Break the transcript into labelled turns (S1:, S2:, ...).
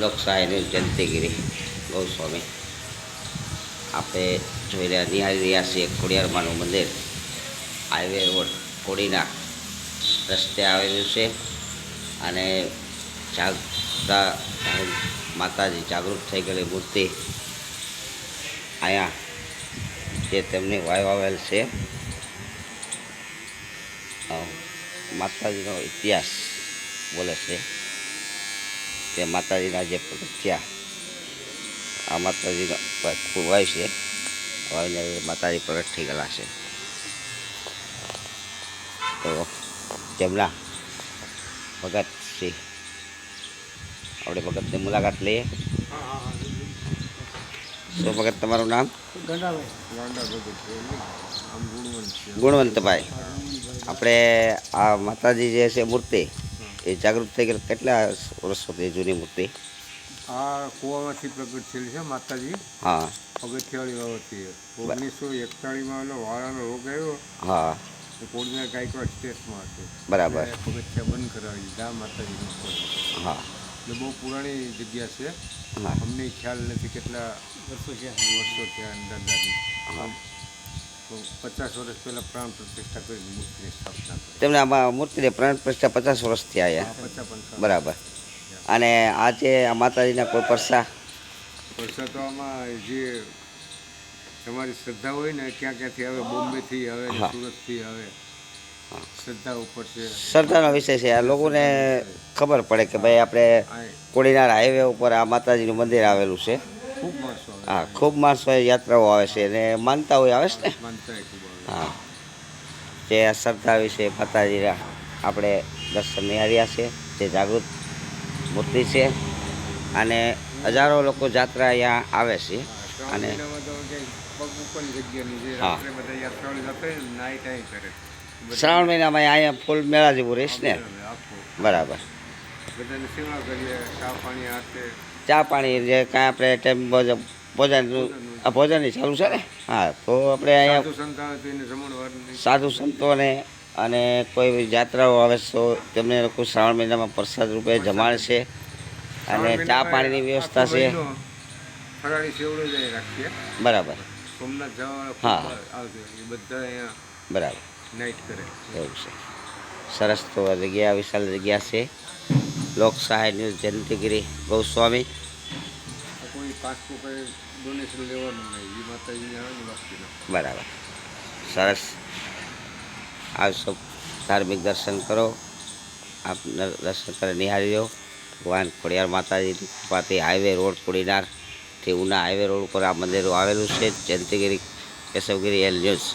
S1: લોકશાહીની જયંતિગીરી ગૌસ્વામી આપણે નિહાળી રહ્યા છીએ ખોડિયારમાંનું મંદિર હાઈવે રોડ કોડીના રસ્તે આવેલું છે અને માતાજી જાગૃત થઈ ગયેલી મૂર્તિ અહીંયા જે તેમની વાય આવેલ છે. માતાજીનો ઇતિહાસ બોલે છે કે માતાજીના જે પગથિયા આ માતાજીનો વાય છે. વાયને માતાજી પ્રગટ થઈ ગયેલા છે. તો જેમના ભગત છે આપણે ભગતની મુલાકાત લઈએ. શું ભગત તમારું નામ? ગુણવંતભાઈ. આપણે આ માતાજી જે છે મૂર્તિ એ જાગૃત થઈ ગયેલી કેટલા વર્ષોથી જૂની મૂર્તિ?
S2: આ કુવામાંથી પ્રગટ થયેલી છે માતાજી.
S1: હા,
S2: પગથિયાળી બાબતથી 1941માં વાળાનો રોગ આવ્યો.
S1: હા,
S2: કોડીના ગાયકવાડ સ્ટેટમાં હતું.
S1: બરાબર.
S2: પગથિયા બંધ કરાવી દીધા માતાજી.
S1: હા,
S2: એટલે બહુ પુરાણી જગ્યા છે.
S1: હા,
S2: અમને ખ્યાલ નથી કેટલા વર્ષો થયા અંદાજાની.
S1: હા.
S2: તો 50 વર્ષ પહેલાં પ્રાણ પ્રતિષ્ઠા કરી મૂર્તિની સ્થાપના કરી.
S1: તેમને આમાં મૂર્તિને પ્રાણ પ્રતિષ્ઠા 50 વર્ષથી આવ્યા.
S2: 50-55.
S1: બરાબર. અને આજે આ માતાજીના કોઈ પરસા
S2: તો આમાં જે તમારી શ્રદ્ધા હોય ને ક્યાંથી આવે, બોમ્બેથી આવે, સુરતથી આવે, શ્રદ્ધા ઉપર છે.
S1: શ્રદ્ધાનો વિષય છે. આ લોકોને ખબર પડે કે ભાઈ આપણે કોડીનાર હાઈવે ઉપર આ માતાજીનું મંદિર આવેલું છે.
S2: ખૂબ માણસો આવે.
S1: હા, ખૂબ માણસો યાત્રાઓ આવે છે અને માનતા હોય આવે છે ને.
S2: માનતા ખૂબ આવે.
S1: હા, જે આ શ્રદ્ધા વિશે માતાજીના આપણે દર્શન નિહાળ્યા છે. જે જાગૃત મૂર્તિ છે અને હજારો લોકો જાત્રા અહીંયા આવે છે. અને હા, શ્રાવણ મહિનામાં અહીંયા ફૂલ મેળા જેવું રહીશ ને. બરાબર. ચા પાણી જે કાંઈ આપણે ટાઈમ ભોજનની ચાલુ છે ને. હા, તો આપણે અહીંયા સાધુ સંતોને અને કોઈ યાત્રાઓ આવે તો તેમને લોકો શ્રાવણ મહિનામાં પ્રસાદ રૂપે જમાડે છે અને ચા પાણીની વ્યવસ્થા છે. બરાબર. હા, બરાબર. એવું છે. સરસ. તો જગ્યા વિશાળ જગ્યા છે. લોકશાહી ન્યૂઝ જયંતિગીરી ગૌસ્વામી. બરાબર. સરસ. આવશો, ધાર્મિક દર્શન કરો. આપ દર્શન કરી નિહાળી લો. ભગવાન ખોડિયાર માતાજી કૃપાથી હાઈવે રોડ કોડીનારથી ઉના હાઈવે રોડ ઉપર આ મંદિરો આવેલું છે. Jayantigiri Keshavgiri L news.